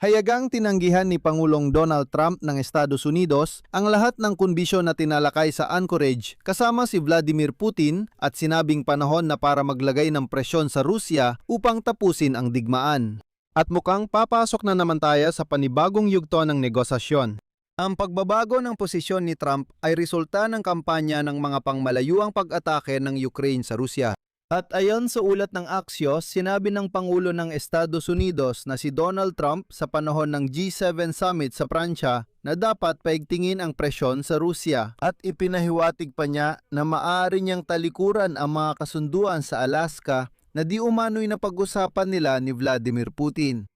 Hayagang tinanggihan ni Pangulong Donald Trump ng Estados Unidos ang lahat ng kondisyon na tinalakay sa Anchorage kasama si Vladimir Putin at sinabing panahon na para maglagay ng presyon sa Rusya upang tapusin ang digmaan. At mukhang papasok na naman tayo sa panibagong yugto ng negosasyon. Ang pagbabago ng posisyon ni Trump ay resulta ng kampanya ng mga pangmalayuang pag-atake ng Ukraine sa Rusya. At ayon sa ulat ng Axios, sinabi ng Pangulo ng Estados Unidos na si Donald Trump sa panahon ng G7 Summit sa Pransya na dapat paigtingin ang presyon sa Rusya at ipinahiwatig pa niya na maaari niyang talikuran ang mga kasunduan sa Alaska na di umano'y napag-usapan nila ni Vladimir Putin.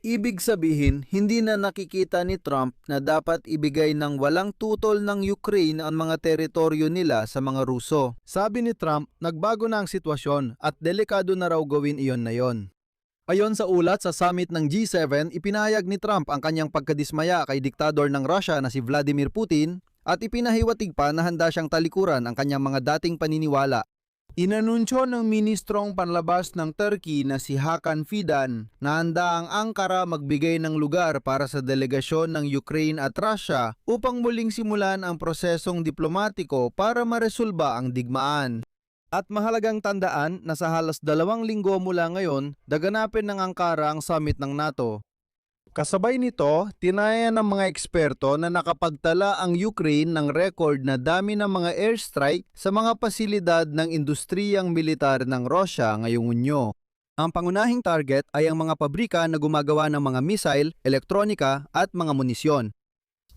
Ibig sabihin, hindi na nakikita ni Trump na dapat ibigay ng walang tutol ng Ukraine ang mga teritoryo nila sa mga Ruso. Sabi ni Trump, nagbago na ang sitwasyon at delikado na raw gawin iyon na yon. Ayon sa ulat sa summit ng G7, ipinahayag ni Trump ang kanyang pagkadismaya kay diktador ng Russia na si Vladimir Putin at ipinahiwatig pa na handa siyang talikuran ang kanyang mga dating paniniwala. Inanunsyo ng Ministrong Panlabas ng Turkey na si Hakan Fidan na handa ang Ankara magbigay ng lugar para sa delegasyon ng Ukraine at Russia upang muling simulan ang prosesong diplomatiko para maresolba ang digmaan. At mahalagang tandaan na sa halos 2 linggo mula ngayon, daganapin ng Ankara ang summit ng NATO. Kasabay nito, tinaya ng mga eksperto na nakapagtala ang Ukraine ng record na dami ng mga airstrike sa mga pasilidad ng industriyang militar ng Russia ngayong Hunyo. Ang pangunahing target ay ang mga pabrika na gumagawa ng mga missile, elektronika at mga munisyon.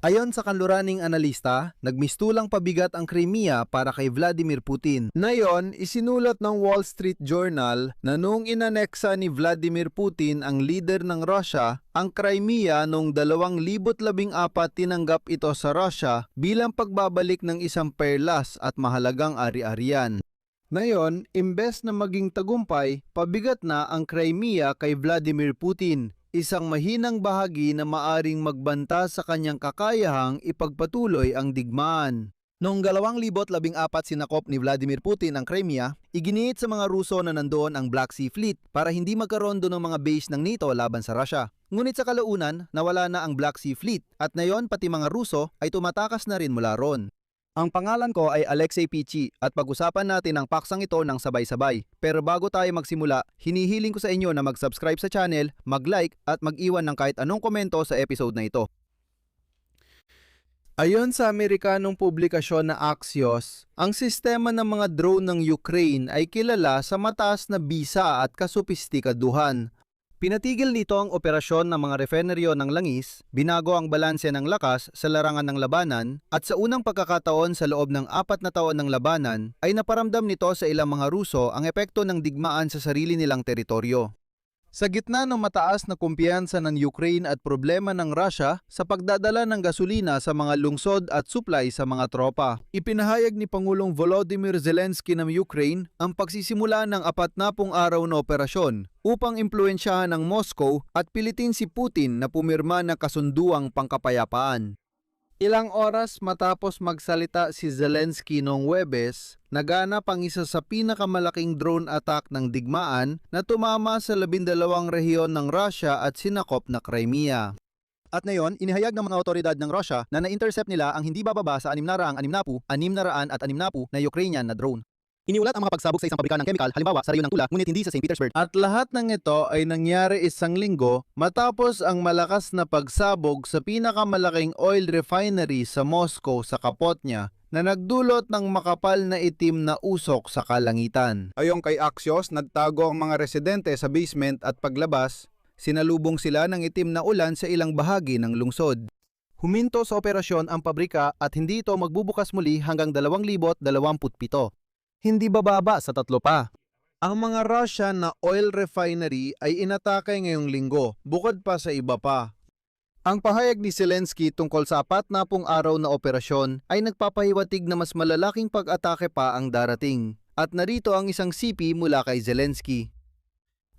Ayon sa kanluraning analista, nagmistulang pabigat ang Crimea para kay Vladimir Putin. Ngayon, isinulat ng Wall Street Journal na noong inaneksa ni Vladimir Putin ang leader ng Russia, ang Crimea noong 2014 tinanggap ito sa Russia bilang pagbabalik ng isang perlas at mahalagang ari-arian. Ngayon, imbes na maging tagumpay, pabigat na ang Crimea kay Vladimir Putin. Isang mahinang bahagi na maaring magbanta sa kanyang kakayahang ipagpatuloy ang digmaan. Noong 2014 sinakop ni Vladimir Putin ang Crimea, iginiit sa mga Ruso na nandoon ang Black Sea Fleet para hindi magkaroon doon ng mga base ng NATO laban sa Russia. Ngunit sa kalaunan, nawala na ang Black Sea Fleet at ngayon pati mga Ruso ay tumatakas na rin mula ron. Ang pangalan ko ay Alexei Pichi at pag-usapan natin ang paksang ito ng sabay-sabay. Pero bago tayo magsimula, hinihiling ko sa inyo na mag-subscribe sa channel, mag-like at mag-iwan ng kahit anong komento sa episode na ito. Ayon sa Amerikanong publikasyon na Axios, ang sistema ng mga drone ng Ukraine ay kilala sa mataas na bisa at kasopistikaduhan. Pinatigil nito ang operasyon ng mga refineryo ng langis, binago ang balanse ng lakas sa larangan ng labanan, at sa unang pagkakataon sa loob ng 4 na taon ng labanan ay naparamdam nito sa ilang mga Ruso ang epekto ng digmaan sa sarili nilang teritoryo. Sa gitna ng mataas na kumpiyansa ng Ukraine at problema ng Russia sa pagdadala ng gasolina sa mga lungsod at supply sa mga tropa, ipinahayag ni Pangulong Volodymyr Zelensky ng Ukraine ang pagsisimula ng 40 araw na operasyon upang impluwensyahan ng Moscow at pilitin si Putin na pumirma ng kasunduang pangkapayapaan. Ilang oras matapos magsalita si Zelensky noong Huwebes, naganap ang isa sa pinakamalaking drone attack ng digmaan na tumama sa 12 rehiyon ng Russia at sinakop na Crimea. At ngayon, inihayag ng mga otoridad ng Russia na na-intercept nila ang hindi bababa sa 660 na Ukrainian na drone. Iniulat ang mga pagsabog sa isang pabrika ng chemical, halimbawa sa rehiyon ng Tula, ngunit hindi sa St. Petersburg. At lahat ng ito ay nangyari 1 linggo matapos ang malakas na pagsabog sa pinakamalaking oil refinery sa Moscow sa Kapotnya na nagdulot ng makapal na itim na usok sa kalangitan. Ayon kay Axios, nagtago ang mga residente sa basement at paglabas, sinalubong sila ng itim na ulan sa ilang bahagi ng lungsod. Huminto sa operasyon ang pabrika at hindi ito magbubukas muli hanggang 2027. Hindi bababa sa 3 pa. Ang mga Russian na oil refinery ay inatake ngayong linggo, bukod pa sa iba pa. Ang pahayag ni Zelensky tungkol sa 40 araw na operasyon ay nagpapahiwatig na mas malalaking pag-atake pa ang darating. At narito ang isang sipi mula kay Zelensky.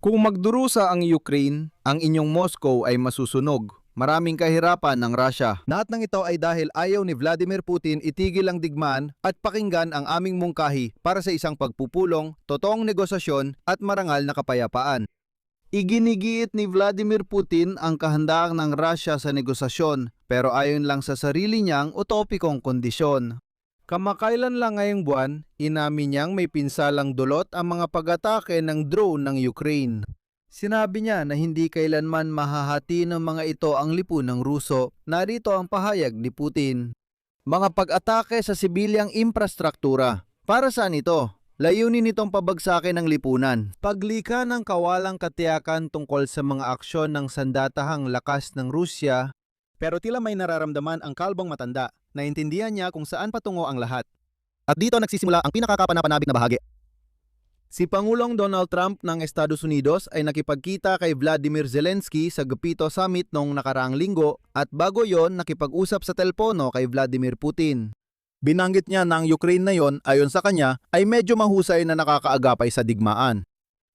Kung magdurusa ang Ukraine, ang inyong Moscow ay masusunog. Maraming kahirapan ng Russia. Lahat ng ito ay dahil ayaw ni Vladimir Putin itigil ang digmaan at pakinggan ang aming mungkahi para sa isang pagpupulong, totoong negosasyon at marangal na kapayapaan. Iginigiit ni Vladimir Putin ang kahandaan ng Russia sa negosasyon pero ayon lang sa sarili niyang utopikong kondisyon. Kamakailan lang ngayong buwan, inamin niyang may pinsalang dulot ang mga pag-atake ng drone ng Ukraine. Sinabi niya na hindi kailanman mahahati ng mga ito ang lipunang Ruso. Narito ang pahayag ni Putin. Mga pag-atake sa sibilyang infrastruktura. Para saan ito? Layunin nitong pabagsakin ng lipunan. Paglika ng kawalang katiyakan tungkol sa mga aksyon ng sandatahang lakas ng Rusya. Pero tila may nararamdaman ang kalbong matanda. Naintindihan niya kung saan patungo ang lahat. At dito nagsisimula ang pinakakapanapanabik na bahagi. Si Pangulong Donald Trump ng Estados Unidos ay nakipagkita kay Vladimir Zelensky sa G7 Summit noong nakaraang linggo at bago yon nakipag-usap sa telepono kay Vladimir Putin. Binanggit niya na ang Ukraine na yon, ayon sa kanya, ay medyo mahusay na nakakaagapay sa digmaan.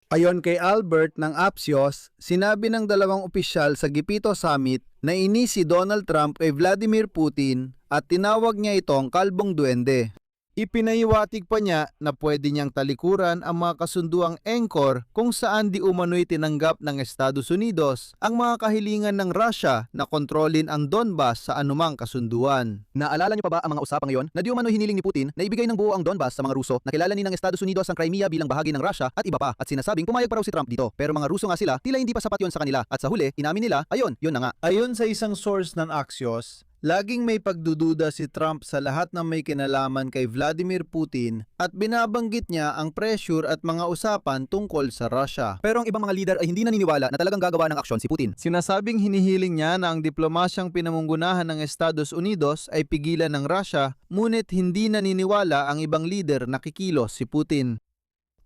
Ayon kay Albert ng Axios, sinabi ng dalawang opisyal sa G7 Summit na inis si Donald Trump kay Vladimir Putin at tinawag niya itong kalbong duwende. Ipinahiwatig pa niya na pwede niyang talikuran ang mga kasunduang anchor kung saan di umano'y tinanggap ng Estados Unidos ang mga kahilingan ng Russia na kontrolin ang Donbas sa anumang kasunduan. Naalala niyo pa ba ang mga usapang ngayon na di umano'y hiniling ni Putin na ibigay ng buo ang Donbas sa mga Ruso na kilala ni ng Estados Unidos ang Crimea bilang bahagi ng Russia at iba pa at sinasabing pumayag pa raw si Trump dito pero mga Ruso nga sila tila hindi pa sapat yon sa kanila at sa huli inamin nila ayon yun na nga. Ayon sa isang source ng Axios, laging may pagdududa si Trump sa lahat ng may kinalaman kay Vladimir Putin at binabanggit niya ang pressure at mga usapan tungkol sa Russia. Pero ang ibang mga leader ay hindi naniniwala na talagang gagawa ng aksyon si Putin. Sinasabing hinihiling niya na ang diplomasyang pinamunggunahan ng Estados Unidos ay pigilan ng Russia, ngunit hindi naniniwala ang ibang leader na kikilos si Putin.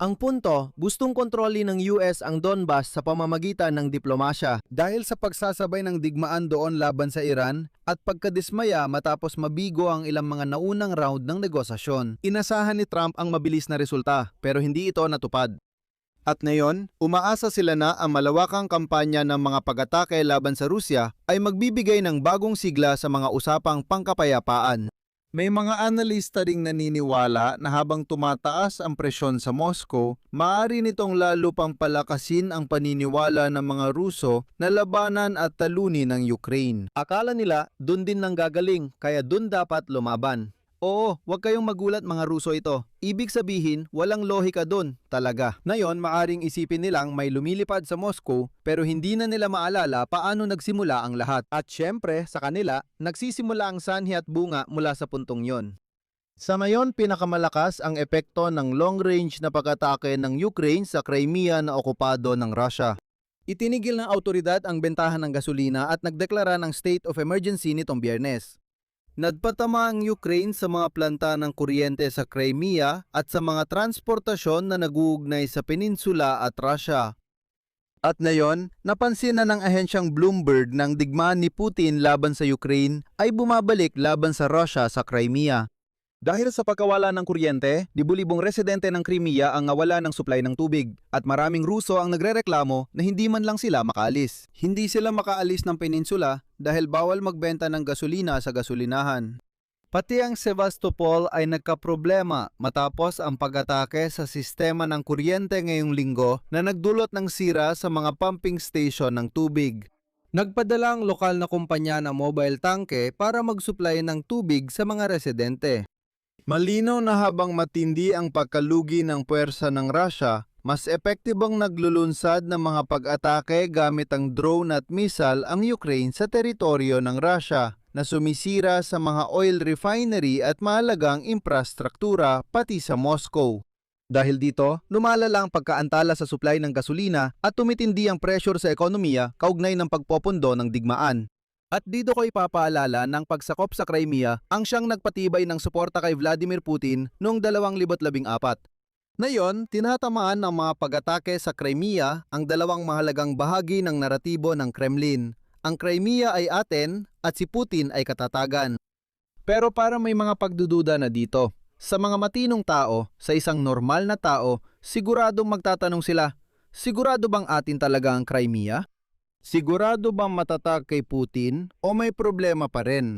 Ang punto, gustong kontrolin ng US ang Donbas sa pamamagitan ng diplomasya dahil sa pagsasabay ng digmaan doon laban sa Iran at pagkadismaya matapos mabigo ang ilang mga naunang round ng negosasyon. Inasahan ni Trump ang mabilis na resulta pero hindi ito natupad. At ngayon, umaasa sila na ang malawakang kampanya ng mga pag-atake laban sa Rusya ay magbibigay ng bagong sigla sa mga usapang pangkapayapaan. May mga analista ring naniniwala na habang tumataas ang presyon sa Moscow, maaari nitong lalo pang palakasin ang paniniwala ng mga Ruso na labanan at talunin ng Ukraine. Akala nila dun din nang gagaling kaya dun dapat lumaban. Oo, huwag kayong magulat mga Ruso ito. Ibig sabihin, walang lohika dun, talaga. Ngayon, maaring isipin nilang may lumilipad sa Moscow pero hindi na nila maalala paano nagsimula ang lahat. At syempre, sa kanila, nagsisimula ang sanhi at bunga mula sa puntong yon. Sa ngayon, pinakamalakas ang epekto ng long-range na pag-atake ng Ukraine sa Crimea na okupado ng Russia. Itinigil ng autoridad ang bentahan ng gasolina at nagdeklara ng state of emergency nitong Biyernes. Nagpatama ang Ukraine sa mga planta ng kuryente sa Crimea at sa mga transportasyon na naguugnay sa peninsula at Russia. At ngayon, napansin na ng ahensyang Bloomberg ng digmaan ni Putin laban sa Ukraine ay bumabalik laban sa Russia sa Crimea. Dahil sa pagkawala ng kuryente, libu-libong residente ng Crimea ang nawala ng supply ng tubig at maraming Ruso ang nagrereklamo na hindi man lang sila makaalis. Hindi sila makaalis ng peninsula dahil bawal magbenta ng gasolina sa gasolinahan. Pati ang Sevastopol ay nagkaproblema matapos ang pag-atake sa sistema ng kuryente ngayong linggo na nagdulot ng sira sa mga pumping station ng tubig. Nagpadala ang lokal na kumpanya ng mobile tanke para mag-supply ng tubig sa mga residente. Malinaw na habang matindi ang pagkalugi ng puwersa ng Russia, mas epektibong naglulunsad ng mga pag-atake gamit ang drone at missile ang Ukraine sa teritoryo ng Russia na sumisira sa mga oil refinery at mahalagang infrastruktura pati sa Moscow. Dahil dito, lumalala ang pagkaantala sa supply ng gasolina at tumitindi ang pressure sa ekonomiya kaugnay ng pagpopondo ng digmaan. At dito ko ipapaalala ng pagsakop sa Crimea ang siyang nagpatibay ng suporta kay Vladimir Putin noong 2014. Ngayon, tinatamaan ng mga pag-atake sa Crimea ang dalawang mahalagang bahagi ng naratibo ng Kremlin. Ang Crimea ay atin at si Putin ay katatagan. Pero para may mga pagdududa na dito, sa mga matinong tao, sa isang normal na tao, siguradong magtatanong sila, sigurado bang atin talaga ang Crimea? Sigurado bang matatag kay Putin o may problema pa rin?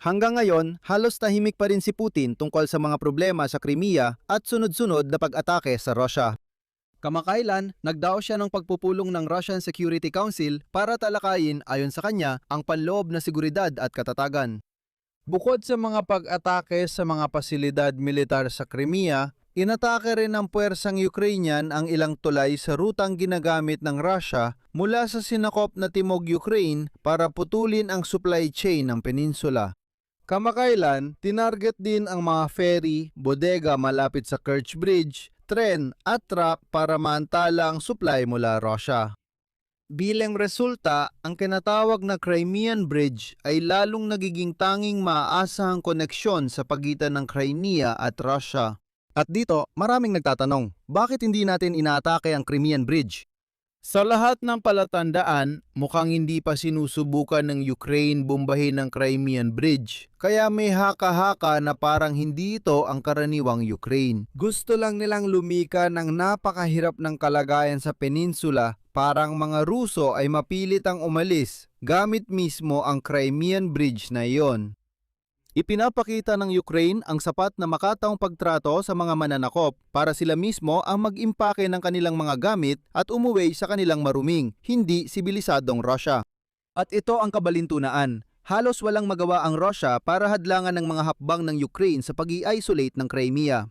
Hanggang ngayon, halos tahimik pa rin si Putin tungkol sa mga problema sa Crimea at sunod-sunod na pag-atake sa Russia. Kamakailan, nagdao siya ng pagpupulong ng Russian Security Council para talakayin ayon sa kanya ang panloob na seguridad at katatagan. Bukod sa mga pag-atake sa mga pasilidad militar sa Crimea, inatake rin ng puwersang Ukrainian ang ilang tulay sa rutang ginagamit ng Russia mula sa sinakop na timog Ukraine para putulin ang supply chain ng peninsula. Kamakailan, tinarget din ang mga ferry, bodega malapit sa Kerch Bridge, tren at truck para maantala ang supply mula Russia. Bilang resulta, ang kinatawag na Crimean Bridge ay lalong nagiging tanging maaasahang koneksyon sa pagitan ng Crimea at Russia. At dito, maraming nagtatanong, bakit hindi natin inaatake ang Crimean Bridge? Sa lahat ng palatandaan, mukhang hindi pa sinusubukan ng Ukraine bombahin ang Crimean Bridge. Kaya may haka-haka na parang hindi ito ang karaniwang Ukraine. Gusto lang nilang lumika ng napakahirap ng kalagayan sa peninsula, parang mga Ruso ay mapilit ang umalis gamit mismo ang Crimean Bridge na iyon. Ipinapakita ng Ukraine ang sapat na makataong pagtrato sa mga mananakop para sila mismo ang mag-impake ng kanilang mga gamit at umuwi sa kanilang maruming, hindi sibilisadong Russia. At ito ang kabalintunaan. Halos walang magawa ang Russia para hadlangan ng mga hakbang ng Ukraine sa pag-i-isolate ng Crimea.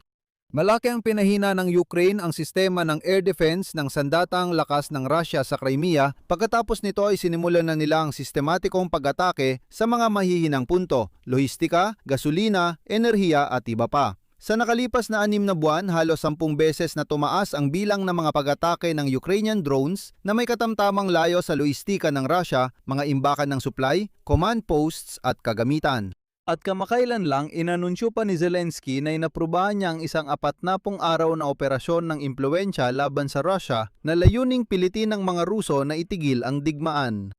Malaki ang pinahina ng Ukraine ang sistema ng air defense ng sandatang lakas ng Russia sa Crimea, pagkatapos nito ay sinimulan na nila ang sistematikong pag-atake sa mga mahihinang punto, lohistika, gasolina, enerhiya at iba pa. Sa nakalipas na 6 na buwan, halos 10 beses na tumaas ang bilang ng mga pag-atake ng Ukrainian drones na may katamtamang layo sa lohistika ng Russia, mga imbakan ng supply, command posts at kagamitan. At kamakailan lang, inanunsyo pa ni Zelensky na inaprubahan niya ang isang 40 araw na operasyon ng impluwensya laban sa Russia na layuning pilitin ng mga Ruso na itigil ang digmaan.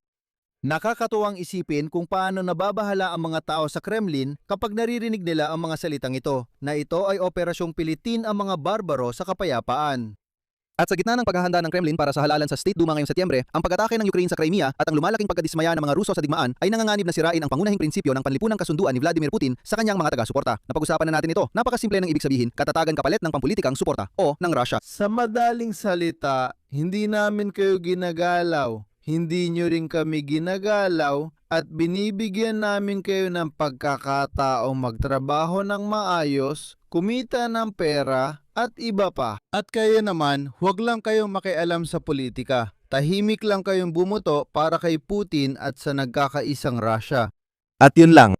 Nakakatuwang isipin kung paano nababahala ang mga tao sa Kremlin kapag naririnig nila ang mga salitang ito, na ito ay operasyong pilitin ang mga barbaro sa kapayapaan. At sa gitna ng paghahanda ng Kremlin para sa halalan sa State Duma ngayong Setyembre, ang pag-atake ng Ukraine sa Crimea at ang lumalaking pagkadismaya ng mga Ruso sa digmaan ay nanganganib na sirain ang pangunahing prinsipyo ng panlipunang kasunduan ni Vladimir Putin sa kanyang mga taga-suporta. Napag-usapan na natin ito, napakasimple ng ibig sabihin, katatagan kapalit ng pampulitikang suporta o ng Russia. Sa madaling salita, hindi namin kayo ginagalaw, hindi nyo rin kami ginagalaw, at binibigyan namin kayo ng pagkakataong magtrabaho ng maayos, kumita ng pera, at iba pa. At kayo naman, huwag lang kayong makialam sa politika. Tahimik lang kayong bumuto para kay Putin at sa nagkakaisang Russia. At yun lang.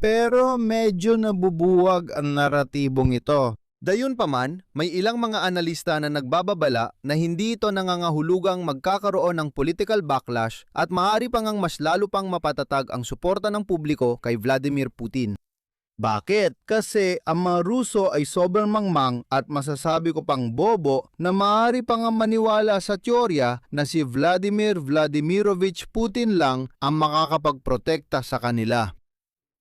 Pero medyo nabubuwag ang naratibong ito. Dayunpaman, may ilang mga analista na nagbababala na hindi ito nangangahulugang magkakaroon ng political backlash at maaari pang mas lalo pang mapatatag ang suporta ng publiko kay Vladimir Putin. Bakit? Kasi ang mga Ruso ay sobrang mangmang at masasabi ko pang bobo na maaari pang maniwala sa teorya na si Vladimir Vladimirovich Putin lang ang makakapagprotekta sa kanila.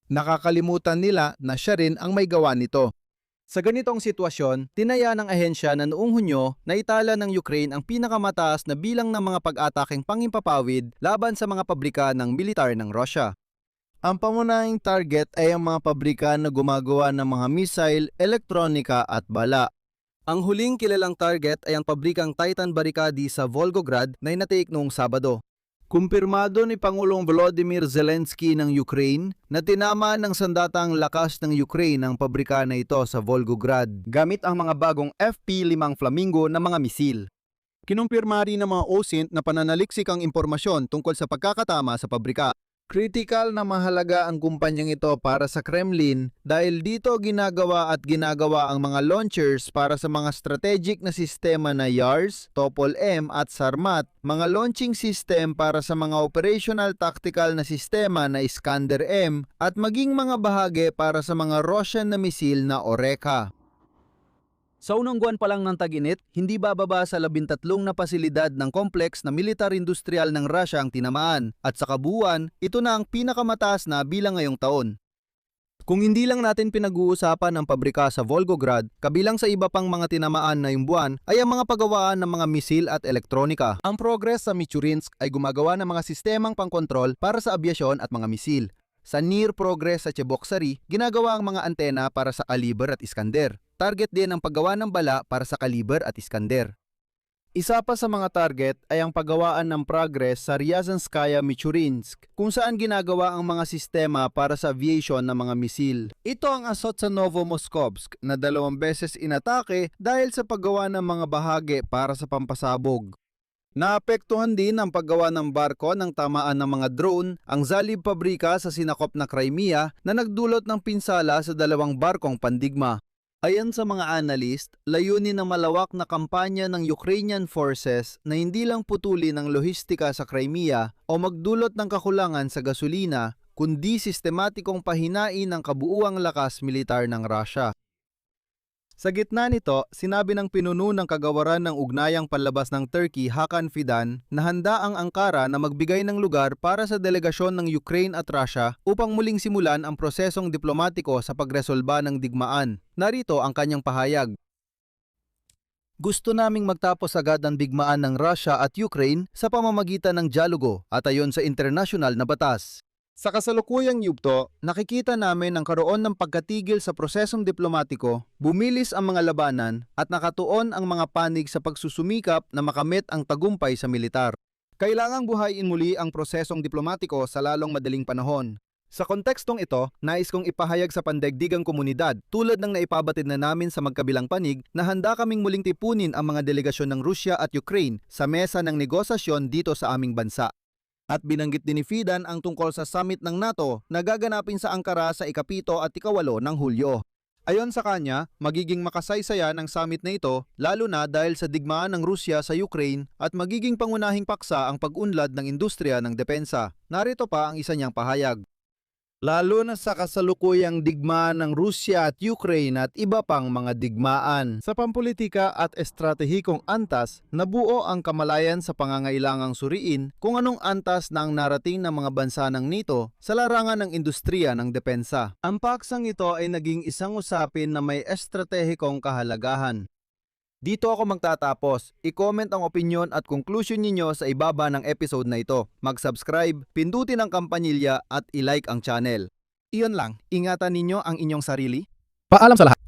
Nakakalimutan nila na siya rin ang may gawa nito. Sa ganitong sitwasyon, tinaya ng ahensya na noong Hunyo na itala ng Ukraine ang pinakamataas na bilang ng mga pag-atakeng pangimpapawid laban sa mga pabrika ng militar ng Russia. Ang pangunahing target ay ang mga pabrika na gumagawa ng mga missile, elektronika at bala. Ang huling kilalang target ay ang pabrikang Titan Barikady sa Volgograd na inatiik noong Sabado. Kumpirmado ni Pangulong Volodymyr Zelensky ng Ukraine na tinama ng sandatang lakas ng Ukraine ang pabrika na ito sa Volgograd gamit ang mga bagong FP-5 Flamingo na mga misil. Kinumpirma rin ng mga OSINT na pananaliksik ang impormasyon tungkol sa pagkakatama sa pabrika. Critical na mahalaga ang kumpanyang ito para sa Kremlin dahil dito ginagawa ang mga launchers para sa mga strategic na sistema na YARS, Topol-M at Sarmat, mga launching system para sa mga operational tactical na sistema na Iskander-M at maging mga bahagi para sa mga Russian na misil na Orekha. Sa unang buwan pa lang ng tag-init, hindi bababa sa 13 na pasilidad ng complex na militar-industrial ng Russia ang tinamaan at sa kabuuan, ito na ang pinakamataas na bilang ngayong taon. Kung hindi lang natin pinag-uusapan ang pabrika sa Volgograd, kabilang sa iba pang mga tinamaan na yung buwan ay ang mga paggawaan ng mga misil at elektronika. Ang Progress sa Michurinsk ay gumagawa ng mga sistemang pangkontrol para sa abyasyon at mga misil. Sa Near Progress sa Cheboksary, ginagawa ang mga antena para sa Kaliber at Iskander. Target din ang paggawa ng bala para sa Kaliber at Iskander. Isa pa sa mga target ay ang paggawaan ng progress sa Ryazanskaya Michurinsk, kung saan ginagawa ang mga sistema para sa aviation ng mga misil. Ito ang asot sa Novomoskovsk na 2 beses inatake dahil sa paggawa ng mga bahagi para sa pampasabog. Naapektuhan din ang paggawa ng barko ng tamaan ng mga drone ang Zalib pabrika sa sinakop na Crimea na nagdulot ng pinsala sa 2 barkong pandigma. Ayon sa mga analyst, layunin ng malawak na kampanya ng Ukrainian forces na hindi lang putulin ang lohistika sa Crimea o magdulot ng kakulangan sa gasolina, kundi sistematikong pahinain ang kabuuang lakas militar ng Russia. Sa gitna nito, sinabi ng pinuno ng kagawaran ng ugnayang panlabas ng Turkey, Hakan Fidan, na handa ang Ankara na magbigay ng lugar para sa delegasyon ng Ukraine at Russia upang muling simulan ang prosesong diplomatiko sa pagresolba ng digmaan. Narito ang kanyang pahayag. Gusto naming magtapos agad ang digmaan ng Russia at Ukraine sa pamamagitan ng dialogo at ayon sa internasyonal na batas. Sa kasalukuyang yugto, nakikita namin ang karoon ng pagkatigil sa prosesong diplomatiko, bumilis ang mga labanan at nakatuon ang mga panig sa pagsusumikap na makamit ang tagumpay sa militar. Kailangang buhayin muli ang prosesong diplomatiko sa lalong madaling panahon. Sa kontekstong ito, nais kong ipahayag sa pandaigdigang komunidad tulad ng naipabatid na namin sa magkabilang panig na handa kaming muling tipunin ang mga delegasyon ng Russia at Ukraine sa mesa ng negosasyon dito sa aming bansa. At binanggit din ni Fidan ang tungkol sa summit ng NATO na gaganapin sa Ankara sa ika-7 at ika-8 ng Hulyo. Ayon sa kanya, magiging makasaysayan ang summit na ito lalo na dahil sa digmaan ng Rusya sa Ukraine at magiging pangunahing paksa ang pag-unlad ng industriya ng depensa. Narito pa ang isa niyang pahayag. Lalo na sa kasalukuyang digmaan ng Rusya at Ukraine at iba pang mga digmaan. Sa pampolitika at estratehikong antas, nabuo ang kamalayan sa pangangailangang suriin kung anong antas na ang narating ng mga bansa ng NATO sa larangan ng industriya ng depensa. Ang paksang ito ay naging isang usapin na may estratehikong kahalagahan. Dito ako magtatapos. I-comment ang opinyon at conclusion ninyo sa ibaba ng episode na ito. Mag-subscribe, pindutin ang kampanilya at i-like ang channel. Iyon lang, ingatan ninyo ang inyong sarili. Paalam sa lahat.